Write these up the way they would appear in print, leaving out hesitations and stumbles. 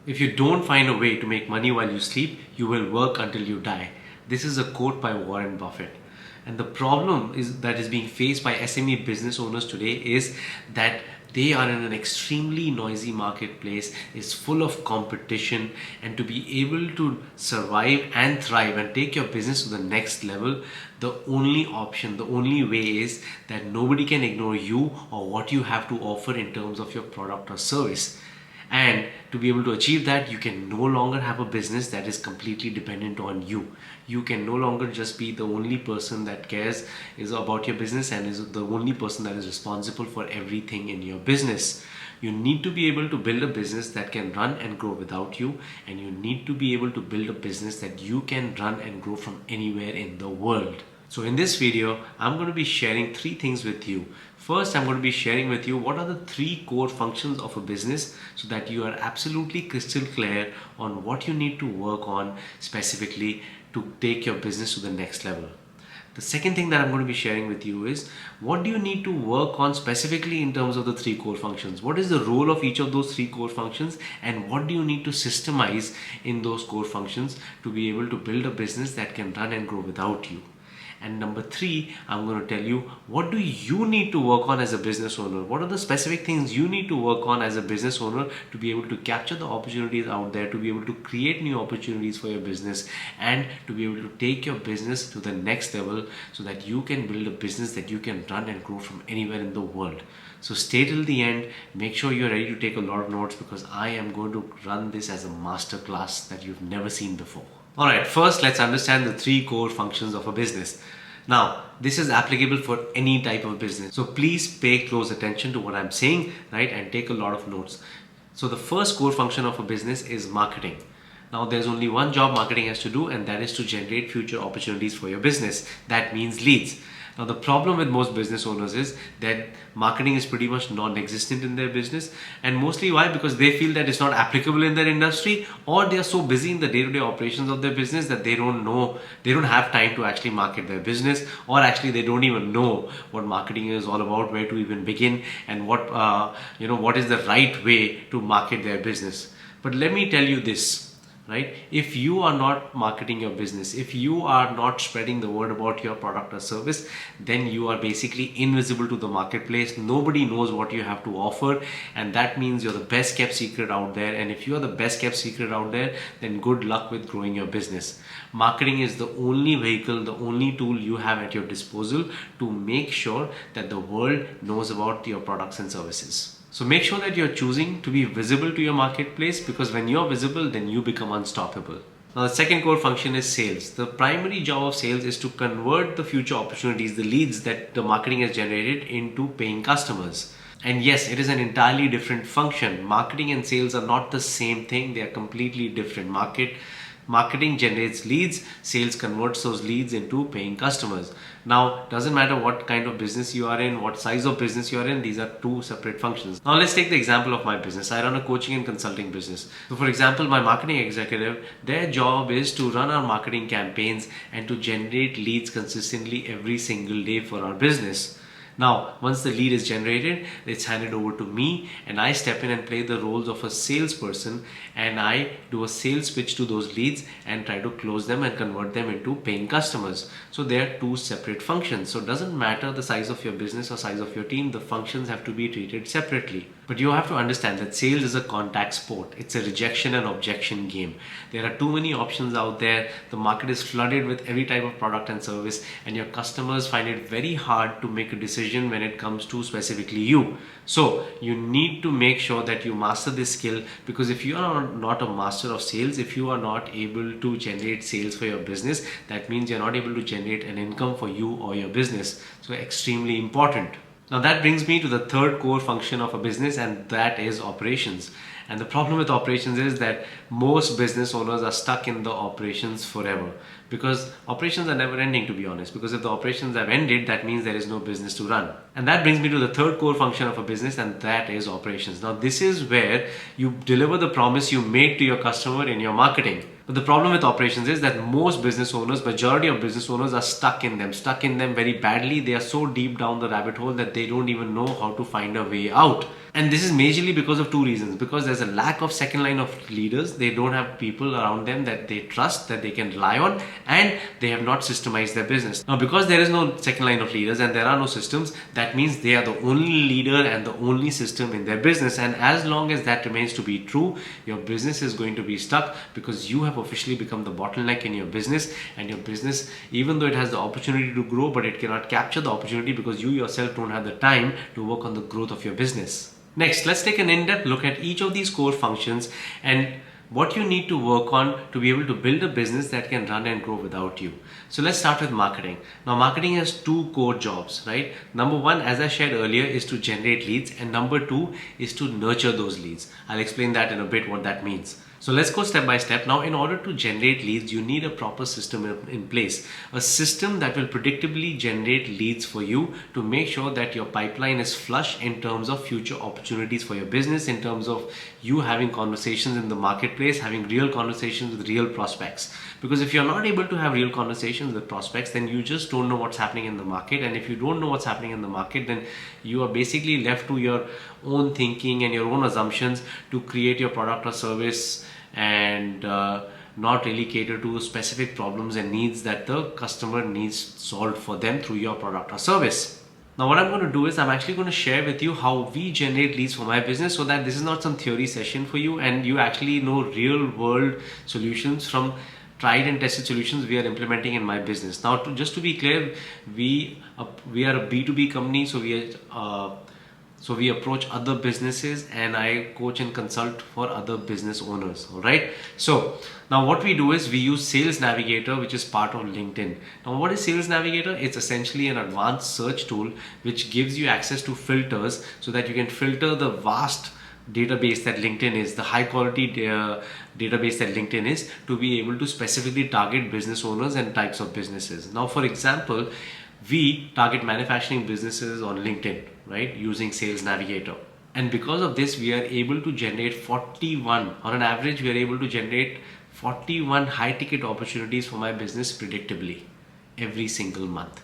If you don't find a way to make money while you sleep, you will work until you die. This is a quote by Warren Buffett. And the problem that is being faced by SME business owners today is that they are in an extremely noisy marketplace, is full of competition, and to be able to survive and thrive and take your business to the next level, the only option, the only way is that nobody can ignore you or what you have to offer in terms of your product or service. And to be able to achieve that, you can no longer have a business that is completely dependent on you. You can no longer just be the only person that cares is about your business and is the only person that is responsible for everything in your business. You need to be able to build a business that can run and grow without you, and you need to be able to build a business that you can run and grow from anywhere in the world. So in this video, I'm going to be sharing 3 things with you. First, I'm going to be sharing with you what are the 3 core functions of a business so that you are absolutely crystal clear on what you need to work on specifically to take your business to the next level. The second thing that I'm going to be sharing with you is what do you need to work on specifically in terms of the 3 core functions? What is the role of each of those 3 core functions, and what do you need to systemize in those core functions to be able to build a business that can run and grow without you? And number 3, I'm going to tell you what do you need to work on as a business owner? What are the specific things you need to work on as a business owner to be able to capture the opportunities out there, to be able to create new opportunities for your business, and to be able to take your business to the next level so that you can build a business that you can run and grow from anywhere in the world. So stay till the end, make sure you're ready to take a lot of notes because I am going to run this as a masterclass that you've never seen before. Alright, first let's understand the 3 core functions of a business. Now, this is applicable for any type of business. So please pay close attention to what I'm saying, right? And take a lot of notes. So the first core function of a business is marketing. Now, there's only one job marketing has to do, and that is to generate future opportunities for your business. That means leads. Now, the problem with most business owners is that marketing is pretty much non-existent in their business, and mostly why? Because they feel that it's not applicable in their industry, or they are so busy in the day-to-day operations of their business that they don't have time to actually market their business, or actually they don't even know what marketing is all about, where to even begin, and what is the right way to market their business. But let me tell you this. Right? If you are not marketing your business, if you are not spreading the word about your product or service, then you are basically invisible to the marketplace. Nobody knows what you have to offer, and that means you're the best kept secret out there. And if you are the best kept secret out there, then good luck with growing your business. Marketing is the only vehicle, the only tool you have at your disposal to make sure that the world knows about your products and services. So make sure that you're choosing to be visible to your marketplace, because when you're visible, then you become unstoppable. Now, the second core function is sales. The primary job of sales is to convert the future opportunities, the leads that the marketing has generated, into paying customers. And yes, it is an entirely different function. Marketing and sales are not the same thing. They are completely different. Marketing generates leads, sales converts those leads into paying customers. Now, doesn't matter what kind of business you are in, what size of business you are in, these are 2 separate functions. Now, let's take the example of my business. I run a coaching and consulting business. So, for example, my marketing executive, their job is to run our marketing campaigns and to generate leads consistently every single day for our business. Now, once the lead is generated, it's handed over to me, and I step in and play the roles of a salesperson, and I do a sales pitch to those leads and try to close them and convert them into paying customers. So they are 2 separate functions. So it doesn't matter the size of your business or size of your team, the functions have to be treated separately. But you have to understand that sales is a contact sport. It's a rejection and objection game. There are too many options out there. The market is flooded with every type of product and service, and your customers find it very hard to make a decision when it comes to specifically you. So you need to make sure that you master this skill, because if you are not a master of sales, if you are not able to generate sales for your business, that means you're not able to generate an income for you or your business. So extremely important. Now that brings me to the third core function of a business, and that is operations. And the problem with operations is that most business owners are stuck in the operations forever. because operations are never ending, to be honest, because if the operations have ended, that means there is no business to run. And that brings me to the third core function of a business, and that is operations. Now this is where you deliver the promise you made to your customer in your marketing. But the problem with operations is that most business owners, majority of business owners are stuck in them very badly. They are so deep down the rabbit hole that they don't even know how to find a way out. And this is majorly because of two reasons. Because there's a lack of second line of leaders. They don't have people around them that they trust, that they can rely on, and they have not systemized their business. Now, because there is no second line of leaders and there are no systems, that means they are the only leader and the only system in their business. And as long as that remains to be true, your business is going to be stuck, because you have officially become the bottleneck in your business. And your business, even though it has the opportunity to grow, but it cannot capture the opportunity because you yourself don't have the time to work on the growth of your business. Next, let's take an in-depth look at each of these core functions and what you need to work on to be able to build a business that can run and grow without you. So let's start with marketing. Now, marketing has two core jobs, right? Number one, as I shared earlier, is to generate leads, and number two is to nurture those leads. I'll explain that in a bit, what that means. So let's go step by step. Now, in order to generate leads, you need a proper system in place. A system that will predictably generate leads for you to make sure that your pipeline is flush in terms of future opportunities for your business, in terms of you having conversations in the marketplace, having real conversations with real prospects. Because if you're not able to have real conversations with prospects, then you just don't know what's happening in the market. And if you don't know what's happening in the market, then you are basically left to your own thinking and your own assumptions to create your product or service, and not really cater to specific problems and needs that the customer needs solved for them through your product or service. Now, what I'm going to do is I'm actually going to share with you how we generate leads for my business, so that this is not some theory session for you, and you actually know real world solutions from tried and tested solutions we are implementing in my business. Now, just to be clear, we are a B2B company, so we approach other businesses, and I coach and consult for other business owners. All right. So now what we do is we use Sales Navigator, which is part of LinkedIn. Now, what is Sales Navigator? It's essentially an advanced search tool which gives you access to filters, so that you can filter the vast database that LinkedIn is, the high quality database that LinkedIn is, to be able to specifically target business owners and types of businesses. Now, for example, we target manufacturing businesses on LinkedIn, right, using Sales Navigator. And because of this, we are able to generate 41, on an average, we are able to generate 41 high ticket opportunities for my business predictably every single month.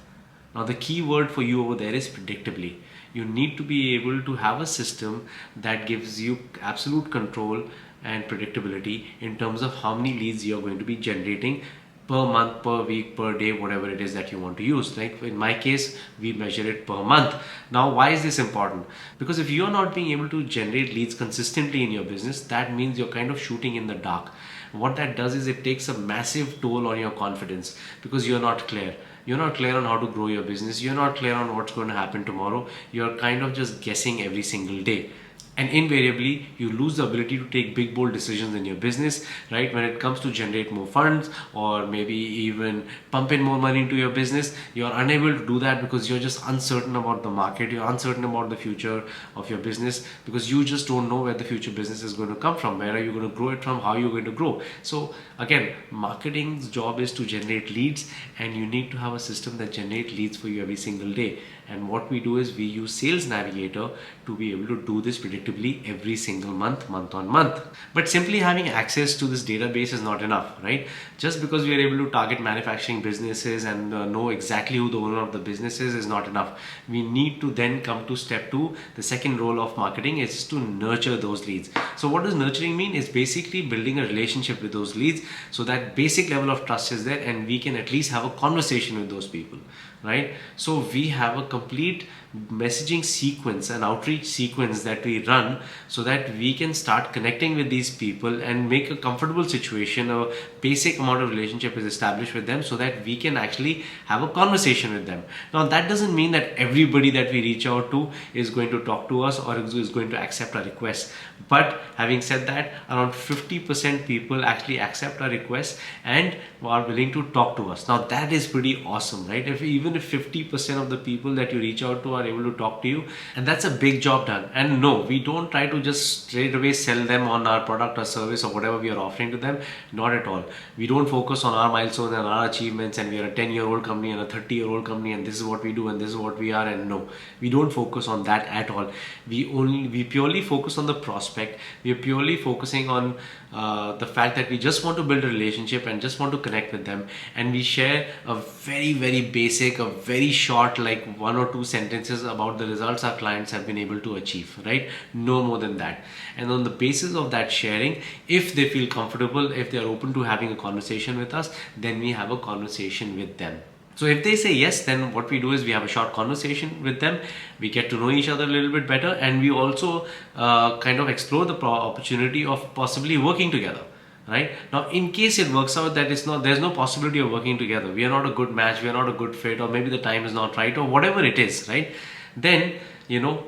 Now, the key word for you over there is predictably. You need to be able to have a system that gives you absolute control and predictability in terms of how many leads you're going to be generating per month, per week, per day, whatever it is that you want to use. Like in my case, we measure it per month. Now, why is this important? Because if you're not being able to generate leads consistently in your business, that means you're kind of shooting in the dark. What that does is it takes a massive toll on your confidence, because you're not clear. You're not clear on how to grow your business. You're not clear on what's going to happen tomorrow. You're kind of just guessing every single day. And invariably, you lose the ability to take big, bold decisions in your business, right? When it comes to generate more funds, or maybe even pump in more money into your business, you're unable to do that because you're just uncertain about the market. You're uncertain about the future of your business, because you just don't know where the future business is going to come from. Where are you going to grow it from? How are you going to grow? So again, marketing's job is to generate leads, and you need to have a system that generates leads for you every single day. And what we do is we use Sales Navigator to be able to do this predictably every single month, month on month. But simply having access to this database is not enough, right? Just because we are able to target manufacturing businesses and know exactly who the owner of the business is not enough. We need to then come to step two. The second role of marketing is to nurture those leads. So what does nurturing mean? It's basically building a relationship with those leads, so that basic level of trust is there, and we can at least have a conversation with those people, right? So we have a complete messaging sequence, an outreach sequence that we run, so that we can start connecting with these people and make a comfortable situation. A basic amount of relationship is established with them, so that we can actually have a conversation with them. Now, that doesn't mean that everybody that we reach out to is going to talk to us or is going to accept our request. But having said that, around 50% people actually accept our request and are willing to talk to us. Now, that is pretty awesome, right? Even even if 50% of the people that you reach out to are able to talk to you, and that's a big job done. And no, we don't try to just straight away sell them on our product or service or whatever we are offering to them. Not at all. We don't focus on our milestones and our achievements, and we are a 10-year-old company and a 30-year-old company, and this is what we do and this is what we are. And no, we don't focus on that at all. We purely focus on the prospect. We are purely focusing on the fact that we just want to build a relationship and just want to connect with them, and we share a very basic, a very short, like 1 or 2 sentences about the results our clients have been able to achieve, right? No more than that. And on the basis of that sharing, if they feel comfortable, if they are open to having a conversation with us, then we have a conversation with them. So if they say yes, then what we do is we have a short conversation with them. We get to know each other a little bit better, and we also kind of explore the opportunity of possibly working together. Right now, in case it works out that there's no possibility of working together, we are not a good match, we are not a good fit, or maybe the time is not right, or whatever it is, right? Then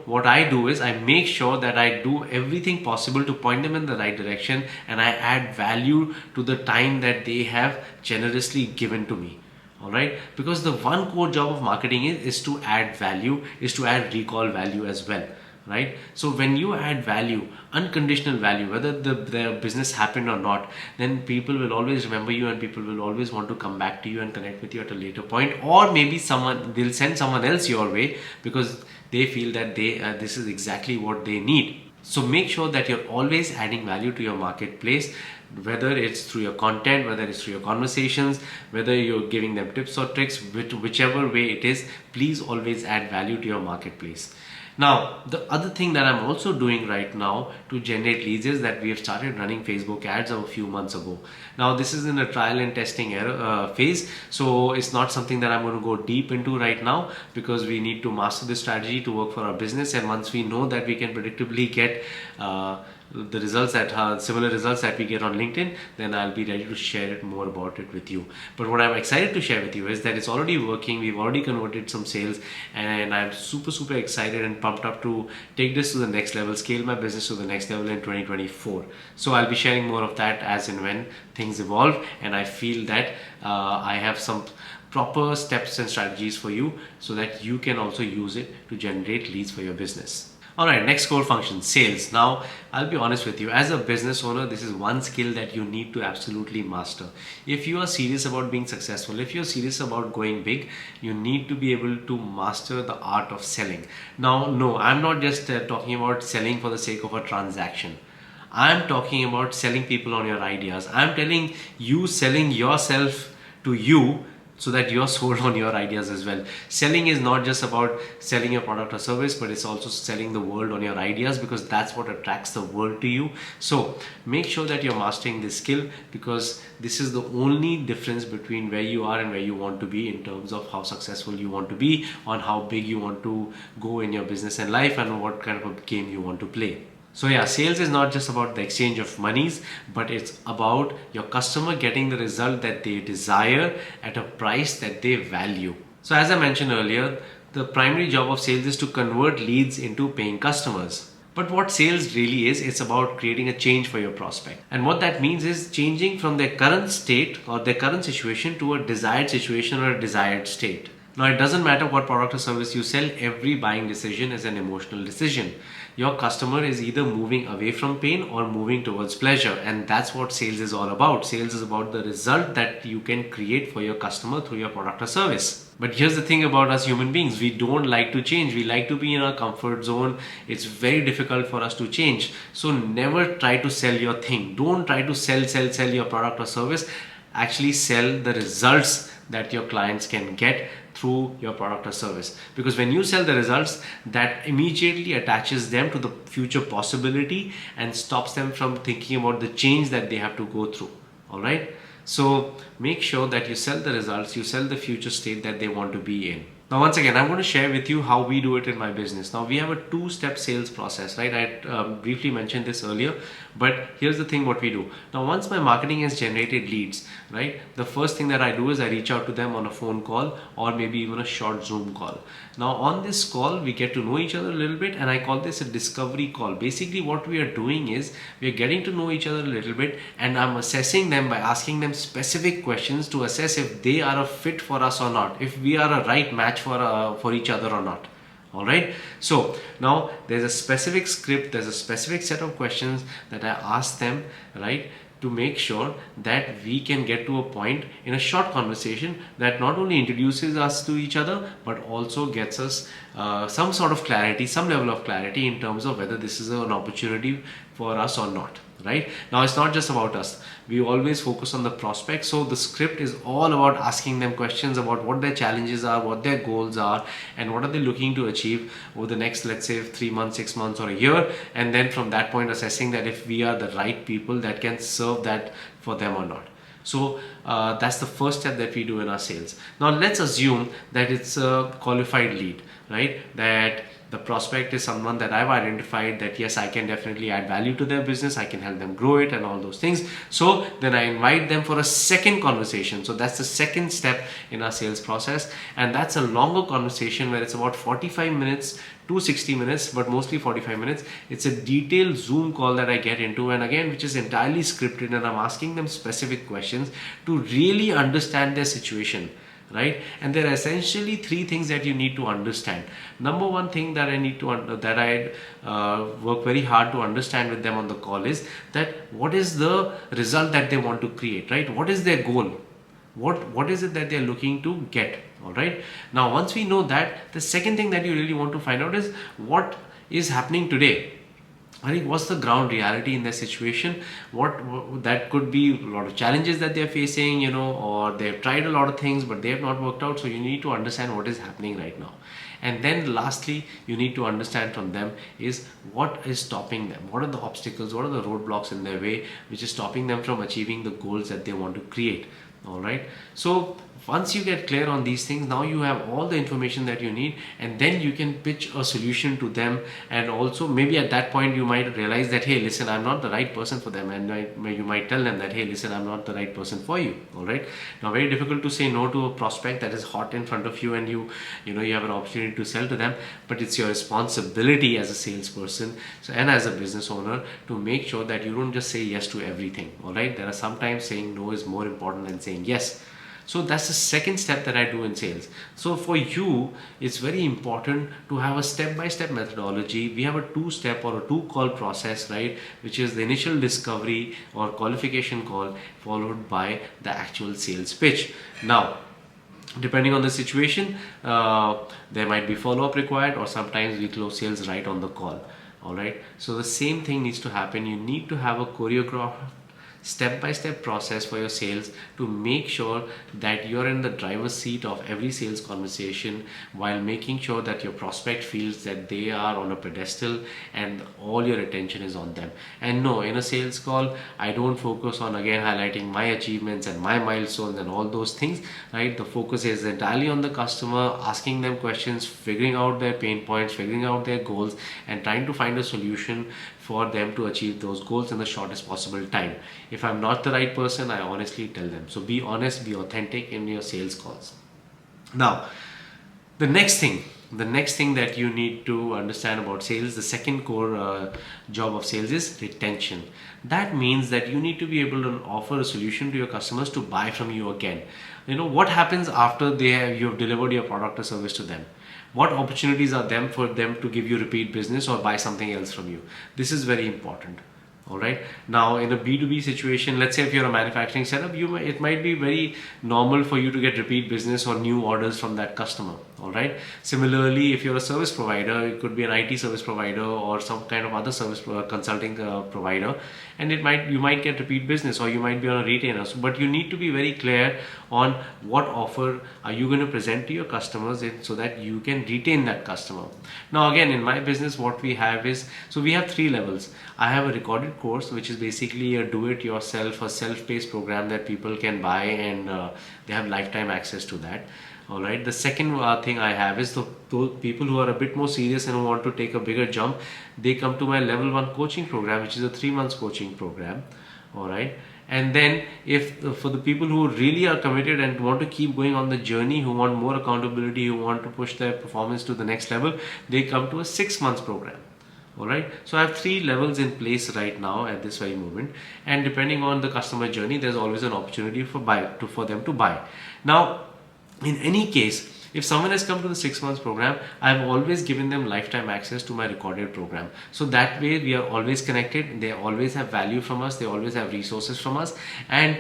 what I do is I make sure that I do everything possible to point them in the right direction, and I add value to the time that they have generously given to me. All right, because the one core job of marketing is to add value, is to add recall value as well, right? So when you add value, unconditional value, whether the business happened or not, then people will always remember you, and people will always want to come back to you and connect with you at a later point, or maybe they'll send someone else your way because they feel that this is exactly what they need. So make sure that you're always adding value to your marketplace, whether it's through your content, whether it's through your conversations, whether you're giving them tips or tricks, whichever way it is, please always add value to your marketplace. Now, the other thing that I'm also doing right now to generate leads is that we have started running Facebook ads a few months ago. Now, this is in a trial and testing phase, so it's not something that I'm going to go deep into right now, because we need to master this strategy to work for our business. And once we know that we can predictably get the results that similar results that we get on LinkedIn, then I'll be ready to share it more about it with you. But what I'm excited to share with you is that it's already working. We've already converted some sales, and I'm super excited and pumped up to take this to the next level, scale my business to the next level in 2024. So I'll be sharing more of that as and when things evolve, and I feel that I have some proper steps and strategies for you so that you can also use it to generate leads for your business. Alright, next core function, sales. Now, I'll be honest with you, as a business owner, this is one skill that you need to absolutely master. If you are serious about being successful, if you're serious about going big, you need to be able to master the art of selling. Now, no, I'm not just talking about selling for the sake of a transaction. I'm talking about selling people on your ideas. I'm telling you, selling yourself to you, so that you're sold on your ideas as well. Selling is not just about selling your product or service, but it's also selling the world on your ideas, because that's what attracts the world to you. So make sure that you're mastering this skill, because this is the only difference between where you are and where you want to be in terms of how successful you want to be, on how big you want to go in your business and life, and what kind of a game you want to play. So yeah, sales is not just about the exchange of monies, but it's about your customer getting the result that they desire at a price that they value. So as I mentioned earlier, the primary job of sales is to convert leads into paying customers. But what sales really is, it's about creating a change for your prospect. And what that means is changing from their current state or their current situation to a desired situation or a desired state. Now, it doesn't matter what product or service you sell, every buying decision is an emotional decision. Your customer is either moving away from pain or moving towards pleasure, and that's what sales is all about. Sales is about the result that you can create for your customer through your product or service. But here's the thing about us human beings, we don't like to change. We like to be in our comfort zone. It's very difficult for us to change. So never try to sell your thing. Don't try to sell your product or service. Actually sell the results that your clients can get through your product or service, because when you sell the results, that immediately attaches them to the future possibility and stops them from thinking about the change that they have to go through. All right, so make sure that you sell the results, you sell the future state that they want to be in. Now, once again, I'm going to share with you how we do it in my business. Now, we have a two-step sales process, right? I briefly mentioned this earlier, but here's the thing what we do. Now, once my marketing has generated leads, right, the first thing that I do is I reach out to them on a phone call or maybe even a short Zoom call. Now, on this call, we get to know each other a little bit, and I call this a discovery call. Basically, what we are doing is we are getting to know each other a little bit, and I'm assessing them by asking them specific questions to assess if they are a fit for us or not, if we are a right match for each other or not. All right, so now there's a specific script, there's a specific set of questions that I ask them, right, to make sure that we can get to a point in a short conversation that not only introduces us to each other but also gets us some sort of clarity, some level of clarity in terms of whether this is an opportunity for us or not. Right now, it's not just about us. We always focus on the prospect. So the script is all about asking them questions about what their challenges are, what their goals are, and what are they looking to achieve over the next, let's say, 3 months, 6 months, or a year. And then from that point, assessing that if we are the right people that can serve that for them or not. So that's the first step that we do in our sales. Now let's assume that it's a qualified lead, right? That the prospect is someone that I've identified that yes, I can definitely add value to their business, I can help them grow it and all those things. So then I invite them for a second conversation. So that's the second step in our sales process, and that's a longer conversation where it's about 45 minutes to 60 minutes, but mostly 45 minutes. It's a detailed Zoom call that I get into, and again, which is entirely scripted, and I'm asking them specific questions to really understand their situation. Right, and there are essentially three things that you need to understand. Number one thing that I work very hard to understand with them on the call is that what is the result that they want to create, right? What is their goal? What is it that they're looking to get? All right. Now, once we know that, the second thing that you really want to find out is what is happening today. I think what's the ground reality in their situation? What that could be a lot of challenges that they're facing, or they've tried a lot of things but they have not worked out. So you need to understand what is happening right now. And then lastly, you need to understand from them is what is stopping them. What are the obstacles? What are the roadblocks in their way which is stopping them from achieving the goals that they want to create? All right. So once you get clear on these things, now you have all the information that you need, and then you can pitch a solution to them. And also maybe at that point you might realize that, hey, listen, I'm not the right person for them, and you might tell them that, hey, listen, I'm not the right person for you. All right. Now, very difficult to say no to a prospect that is hot in front of you, and you have an opportunity to sell to them, but it's your responsibility as a salesperson and as a business owner to make sure that you don't just say yes to everything. All right. There are sometimes saying no is more important than saying yes. So that's the second step that I do in sales. So for you, it's very important to have a step-by-step methodology. We have a two-step or a two-call process, right? Which is the initial discovery or qualification call followed by the actual sales pitch. Now, depending on the situation, there might be follow-up required, or sometimes we close sales right on the call. All right. So the same thing needs to happen. You need to have a choreographed step-by-step process for your sales to make sure that you're in the driver's seat of every sales conversation, while making sure that your prospect feels that they are on a pedestal and all your attention is on them. And no, in a sales call, I don't focus on again highlighting my achievements and my milestones and all those things, right? The focus is entirely on the customer, asking them questions, figuring out their pain points, figuring out their goals, and trying to find a solution for them to achieve those goals in the shortest possible time. If I'm not the right person, I honestly tell them. So be honest, be authentic in your sales calls. Now, the next thing that you need to understand about sales, the second core job of sales is retention. That means that you need to be able to offer a solution to your customers to buy from you again. What happens after you have delivered your product or service to them? What opportunities are there for them to give you repeat business or buy something else from you? This is very important. All right. Now, in a B2B situation, let's say if you're a manufacturing setup, it might be very normal for you to get repeat business or new orders from that customer. All right. Similarly, if you're a service provider, it could be an IT service provider or some kind of other service consulting provider, and you might get repeat business, or you might be on a retainer. But you need to be very clear on what offer are you going to present to your customers so that you can retain that customer. Now, again, in my business, what we have is, so we have three levels. I have a recorded course, which is basically a do-it-yourself, a self-paced program that people can buy, and they have lifetime access to that. All right. The second thing I have is those people who are a bit more serious and who want to take a bigger jump. They come to my level 1 coaching program, which is a 3 months coaching program. All right. And then if for the people who really are committed and want to keep going on the journey, who want more accountability, who want to push their performance to the next level, they come to a 6 months program. All right. So I have 3 levels in place right now at this very moment, and depending on the customer journey, there's always an opportunity for them to buy. Now, in any case, if someone has come to the 6 months program, I've always given them lifetime access to my recorded program. So that way we are always connected. They always have value from us. They always have resources from us, and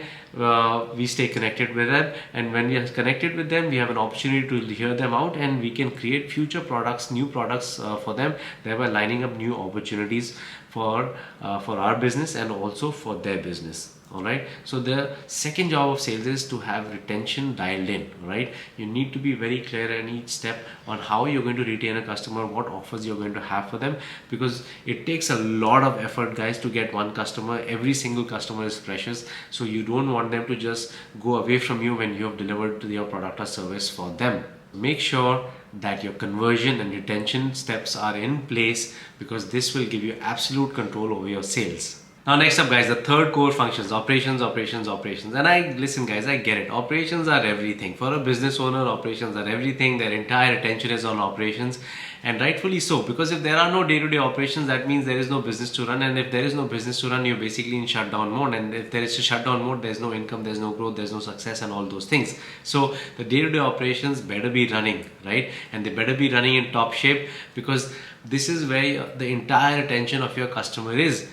we stay connected with them. And when we are connected with them, we have an opportunity to hear them out, and we can create future products, new products for them, thereby lining up new opportunities for our business and also for their business. All right. So the second job of sales is to have retention dialed in. All right. You need to be very clear in each step on how you're going to retain a customer, what offers you're going to have for them, because it takes a lot of effort, guys, to get one customer. Every single customer is precious, so you don't want them to just go away from you when you have delivered your product or service for them. Make sure that your conversion and retention steps are in place, because this will give you absolute control over your sales. Now, next up, guys, the third core functions: operations, operations, operations. And listen, guys, I get it. Operations are everything. For a business owner, operations are everything. Their entire attention is on operations, and rightfully so, because if there are no day-to-day operations, that means there is no business to run. And if there is no business to run, you're basically in shutdown mode. And if there is a shutdown mode, there's no income, there's no growth, there's no success, and all those things. So the day-to-day operations better be running, right? And they better be running in top shape, because this is where the entire attention of your customer is.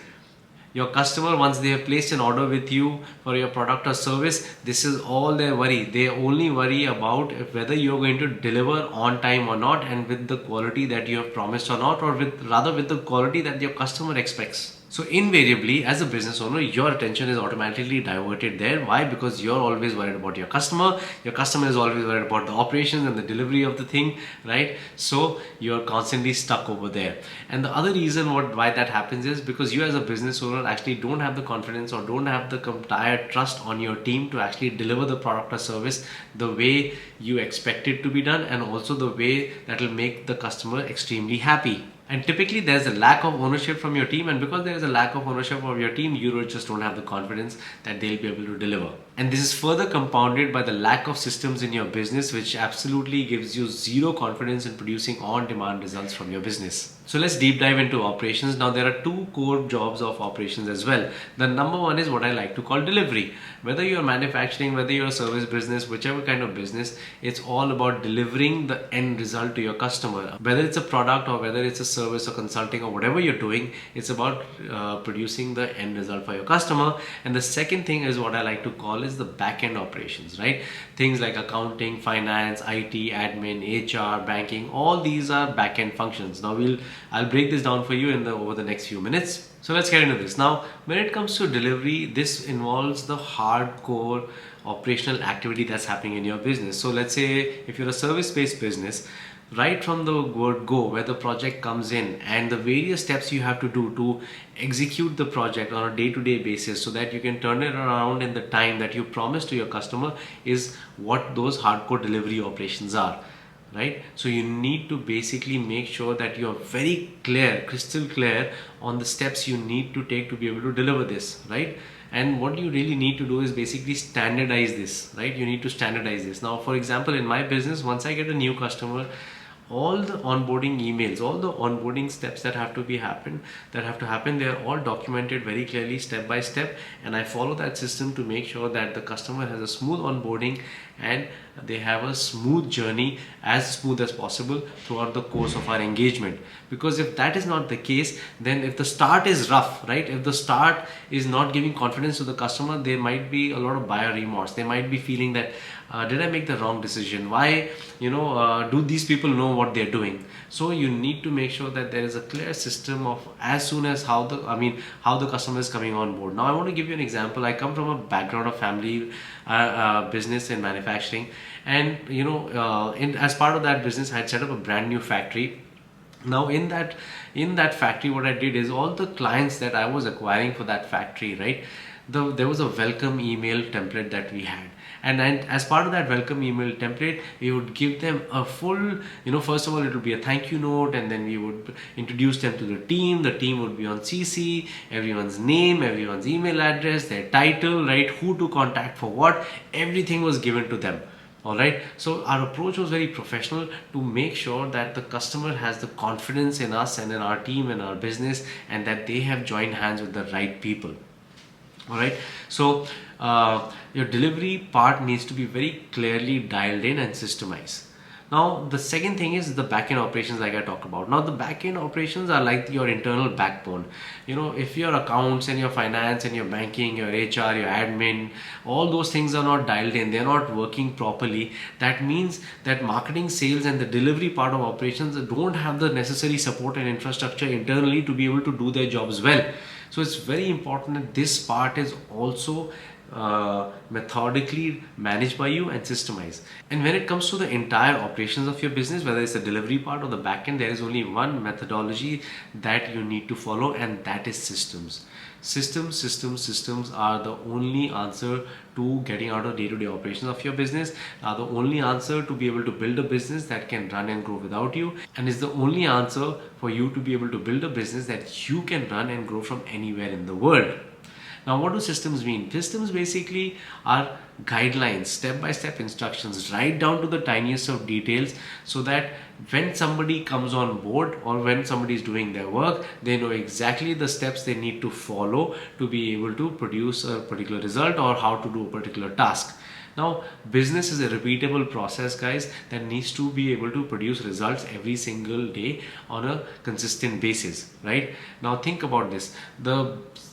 Your customer, once they have placed an order with you for your product or service, this is all their worry. They only worry about whether you're going to deliver on time or not, and with the quality that you have promised or not, or with the quality that your customer expects. So invariably, as a business owner, your attention is automatically diverted there. Why? Because you're always worried about your customer. Your customer is always worried about the operations and the delivery of the thing, right? So you're constantly stuck over there. And the other reason why that happens is because you, as a business owner, actually don't have the confidence or don't have the entire trust on your team to actually deliver the product or service the way you expect it to be done, and also the way that will make the customer extremely happy. And typically there's a lack of ownership from your team, and because there is a lack of ownership of your team, you just don't have the confidence that they'll be able to deliver. And this is further compounded by the lack of systems in your business, which absolutely gives you zero confidence in producing on-demand results from your business. So let's deep dive into operations. Now, there are two core jobs of operations as well. The number one is what I like to call delivery. Whether you're manufacturing, whether you're a service business, whichever kind of business, it's all about delivering the end result to your customer. Whether it's a product or whether it's a service or consulting or whatever you're doing, it's about producing the end result for your customer. And the second thing is what I like to call is the back-end operations, right? Things like accounting, finance, IT, admin, HR, banking, all these are back-end functions. Now I'll break this down for you over the next few minutes. So let's get into this. Now, when it comes to delivery, this involves the hardcore operational activity that's happening in your business. So let's say if you're a service-based business, right from the word go, where the project comes in and the various steps you have to do to execute the project on a day-to-day basis so that you can turn it around in the time that you promised to your customer, is what those hardcore delivery operations are. Right? So you need to basically make sure that you're very clear, crystal clear on the steps you need to take to be able to deliver this, right? And what you really need to do is basically standardize this, right? You need to standardize this. Now, for example, in my business, once I get a new customer, all the onboarding emails, all the onboarding steps that have to happen, they are all documented very clearly, step by step, and I follow that system to make sure that the customer has a smooth onboarding and they have a smooth journey, as smooth as possible throughout the course of our engagement. Because if that is not the case, then if the start is rough, right, if the start is not giving confidence to the customer, there might be a lot of buyer remorse. They might be feeling that did I make the wrong decision? Why, do these people know what they're doing? So you need to make sure that there is a clear system of as soon as how the customer is coming on board. Now, I want to give you an example. I come from a background of family business in manufacturing, and as part of that business, I had set up a brand new factory. Now, in that factory, what I did is all the clients that I was acquiring for that factory, right, there was a welcome email template that we had. And as part of that welcome email template, we would give them a full, first of all, it would be a thank you note, and then we would introduce them to the team. The team would be on CC, everyone's name, everyone's email address, their title, right? Who to contact for what, everything was given to them. All right. So our approach was very professional to make sure that the customer has the confidence in us and in our team and our business, and that they have joined hands with the right people. All right. So your delivery part needs to be very clearly dialed in and systemized. Now the second thing is the back-end operations, like I talked about. Now the back-end operations are like your internal backbone. If your accounts and your finance and your banking, your HR, your admin, all those things are not dialed in, they're not working properly, that means that marketing, sales and the delivery part of operations don't have the necessary support and infrastructure internally to be able to do their jobs well. So it's very important that this part is also methodically managed by you and systemized. And when it comes to the entire operations of your business, whether it's the delivery part or the backend, there is only one methodology that you need to follow, and that is systems. Systems are the only answer to getting out of day-to-day operations of your business, are the only answer to be able to build a business that can run and grow without you, and is the only answer for you to be able to build a business that you can run and grow from anywhere in the world. Now, what do systems mean? Systems basically are guidelines, step-by-step instructions, right down to the tiniest of details, so that when somebody comes on board or when somebody is doing their work, they know exactly the steps they need to follow to be able to produce a particular result or how to do a particular task. Now, business is a repeatable process, guys, that needs to be able to produce results every single day on a consistent basis, right? Now, think about this.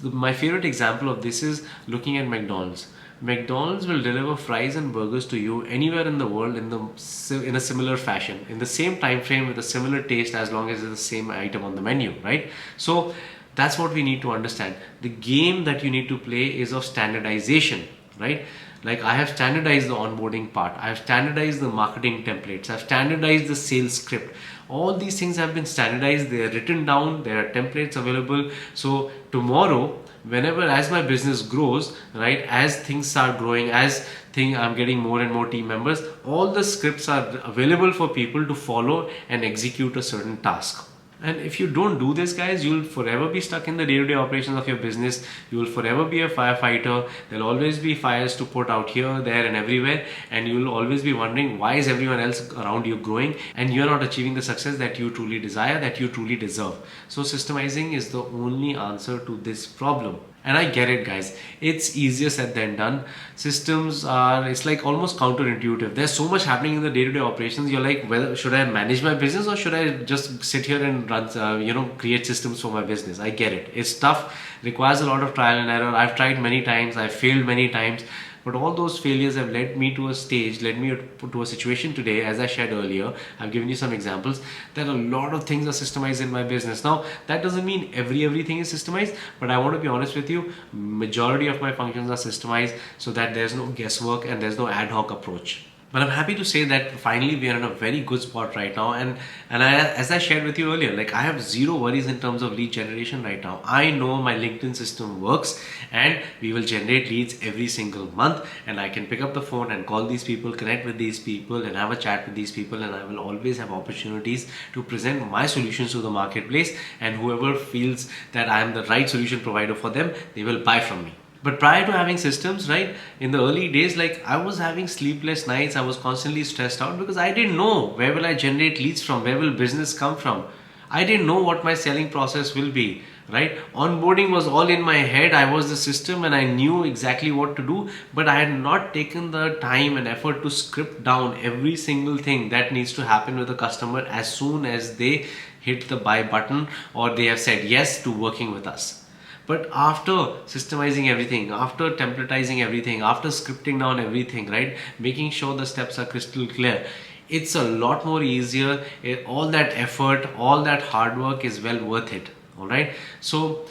My favorite example of this is looking at McDonald's. McDonald's will deliver fries and burgers to you anywhere in the world in a similar fashion, in the same time frame, with a similar taste, as long as it's the same item on the menu, right? So that's what we need to understand. The game that you need to play is of standardization, right? Like, I have standardized the onboarding part, I have standardized the marketing templates, I've standardized the sales script. All these things have been standardized, they are written down, there are templates available. So tomorrow, whenever, as my business grows, right, as things start growing, I'm getting more and more team members, all the scripts are available for people to follow and execute a certain task. And if you don't do this, guys, you'll forever be stuck in the day-to-day operations of your business. You will forever be a firefighter. There'll always be fires to put out here, there and everywhere, and you'll always be wondering, why is everyone else around you growing and you're not achieving the success that you truly desire, that you truly deserve. So systemizing is the only answer to this problem. And I get it, guys, it's easier said than done. It's like almost counterintuitive. There's so much happening in the day-to-day operations. You're like, well, should I manage my business or should I just sit here and run, create systems for my business? I get it. It's tough, requires a lot of trial and error. I've tried many times, I've failed many times. But all those failures have led me to a situation today, as I shared earlier. I've given you some examples that a lot of things are systemized in my business. Now, that doesn't mean everything is systemized, but I want to be honest with you, majority of my functions are systemized so that there's no guesswork and there's no ad hoc approach. But I'm happy to say that finally we are in a very good spot right now, and as I shared with you earlier, like, I have zero worries in terms of lead generation right now. I know my LinkedIn system works, and we will generate leads every single month, and I can pick up the phone and call these people, connect with these people and have a chat with these people, and I will always have opportunities to present my solutions to the marketplace, and whoever feels that I am the right solution provider for them, they will buy from me. But prior to having systems, right, in the early days, like, I was having sleepless nights. I was constantly stressed out because I didn't know, where will I generate leads from? Where will business come from? I didn't know what my selling process will be, right? Onboarding was all in my head. I was the system and I knew exactly what to do, but I had not taken the time and effort to script down every single thing that needs to happen with the customer as soon as they hit the buy button or they have said yes to working with us. But after systemizing everything, after templatizing everything, after scripting down everything, right, making sure the steps are crystal clear, it's a lot more easier. All that effort, all that hard work is well worth it. All right. So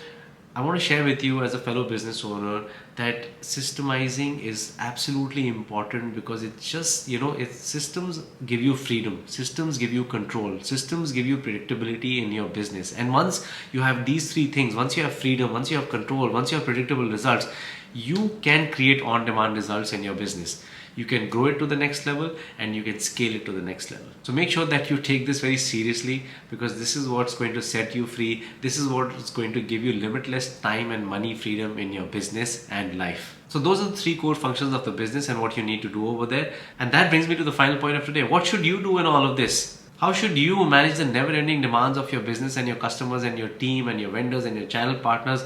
I want to share with you, as a fellow business owner, that systemizing is absolutely important, because it's just, systems give you freedom, systems give you control, systems give you predictability in your business. And once you have these three things, once you have freedom, once you have control, once you have predictable results, you can create on-demand results in your business. You can grow it to the next level and you can scale it to the next level. So make sure that you take this very seriously, because this is what's going to set you free. This is what is going to give you limitless time and money freedom in your business and life. So those are the three core functions of the business and what you need to do over there. And that brings me to the final point of today. What should you do in all of this? How should you manage the never-ending demands of your business and your customers and your team and your vendors and your channel partners?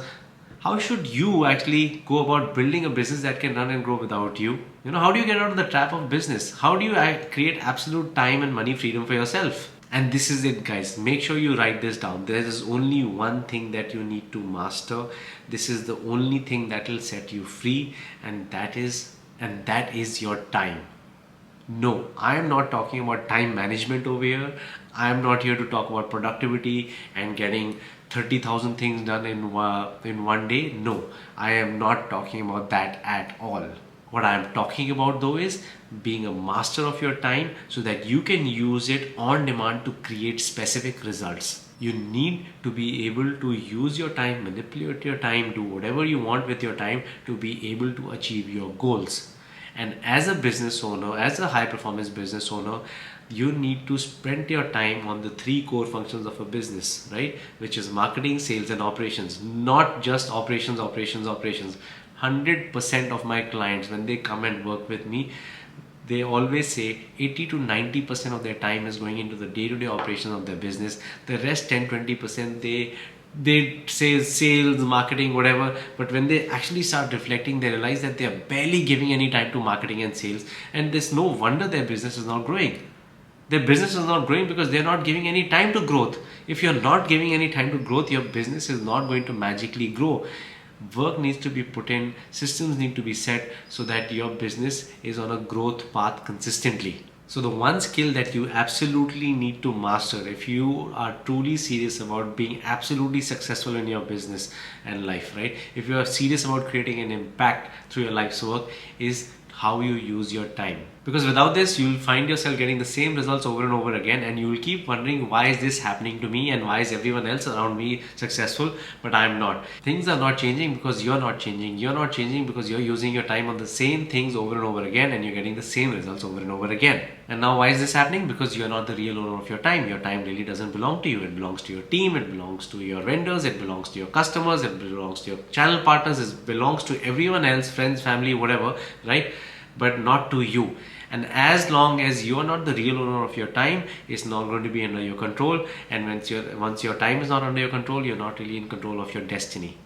How should you actually go about building a business that can run and grow without you? How do you get out of the trap of business? How do you create absolute time and money freedom for yourself? And this is it, guys. Make sure you write this down. There is only one thing that you need to master. This is the only thing that will set you free, and that is your time. No, I am not talking about time management over here. I am not here to talk about productivity and getting 30,000 things done in one day. No, I am not talking about that at all. What I am talking about though is being a master of your time so that you can use it on demand to create specific results. You need to be able to use your time, manipulate your time, do whatever you want with your time to be able to achieve your goals. And as a business owner, as a high performance business owner, you need to spend your time on the three core functions of a business, right? Which is marketing, sales, and operations. Not just operations. 100% of my clients, when they come and work with me, they always say 80 to 90% of their time is going into the day-to-day operations of their business. The rest 10-20% they say sales, marketing, whatever, but when they actually start reflecting, they realize that they are barely giving any time to marketing and sales, and there's no wonder their business is not growing. Their business is not growing because they're not giving any time to growth. If you're not giving any time to growth, your business is not going to magically grow. Work needs to be put in, systems need to be set so that your business is on a growth path consistently. So the one skill that you absolutely need to master if you are truly serious about being absolutely successful in your business and life, right? If you are serious about creating an impact through your life's work, is how you use your time. Because without this, you will find yourself getting the same results over and over again, and you will keep wondering, why is this happening to me and why is everyone else around me successful but I am not. Things are not changing because you're not changing. You're not changing because you're using your time on the same things over and over again, and you're getting the same results over and over again. And now why is this happening? Because you're not the real owner of your time. Your time really doesn't belong to you. It belongs to your team, it belongs to your vendors, it belongs to your customers, it belongs to your channel partners, it belongs to everyone else, friends, family, whatever, right? But not to you. And as long as you are not the real owner of your time, it's not going to be under your control. And once your time is not under your control, you're not really in control of your destiny.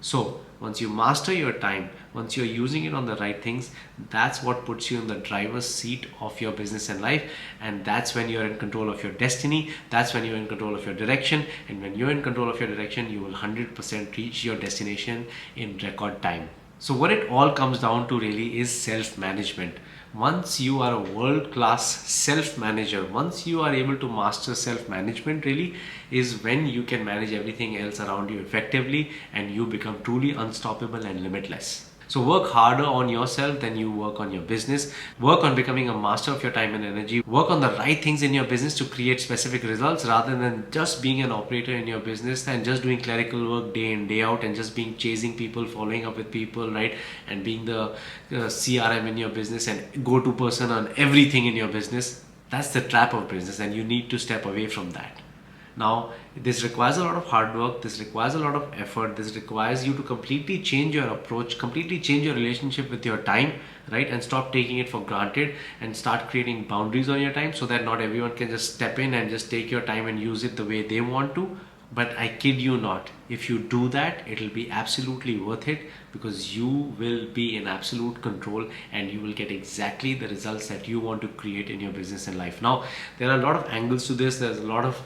So once you master your time, once you're using it on the right things, that's what puts you in the driver's seat of your business and life. And that's when you're in control of your destiny. That's when you're in control of your direction. And when you're in control of your direction, you will 100% reach your destination in record time. So what it all comes down to really is self-management. Once you are a world-class self-manager, once you are able to master self-management, really is when you can manage everything else around you effectively and you become truly unstoppable and limitless. So work harder on yourself than you work on your business. Work on becoming a master of your time and energy. Work on the right things in your business to create specific results rather than just being an operator in your business and just doing clerical work day in, day out, and just being chasing people, following up with people, right? And being the CRM in your business and go-to person on everything in your business. That's the trap of business, and you need to step away from that. Now, this requires a lot of hard work, this requires a lot of effort, this requires you to completely change your approach, completely change your relationship with your time, right? And stop taking it for granted and start creating boundaries on your time so that not everyone can just step in and just take your time and use it the way they want to. But I kid you not, if you do that, it'll be absolutely worth it because you will be in absolute control and you will get exactly the results that you want to create in your business and life. Now, there are a lot of angles to this. There's a lot of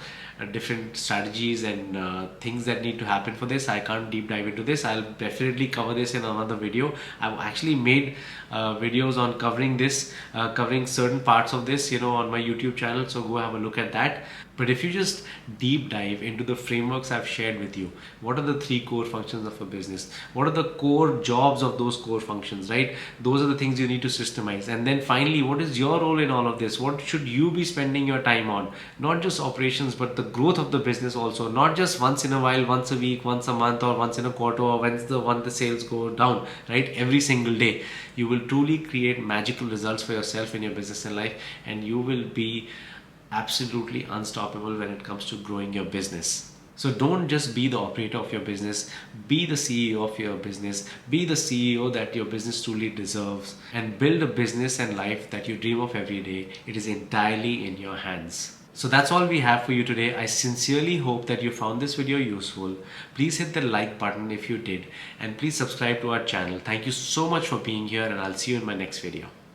different strategies and things that need to happen for this. I can't deep dive into this. I'll definitely cover this in another video. I've actually made videos on covering this, covering certain parts of this, on my YouTube channel. So go have a look at that. But if you just deep dive into the frameworks I've shared with you, What are the three core functions of a business? What are the core jobs of those core functions, right? Those are the things you need to systemize. And then finally, what is your role in all of this? What should you be spending your time on? Not just operations, but the growth of the business also. Not just once in a while, once a week, once a month, or once in a quarter, or when the sales go down, right? Every single day. You will truly create magical results for yourself in your business and life, and you will be absolutely unstoppable when it comes to growing your business. So don't just be the operator of your business, be the CEO of your business, be the CEO that your business truly deserves, and build a business and life that you dream of every day. It is entirely in your hands. So that's all we have for you today. I sincerely hope that you found this video useful. Please hit the like button if you did, and please subscribe to our channel. Thank you so much for being here, and I'll see you in my next video.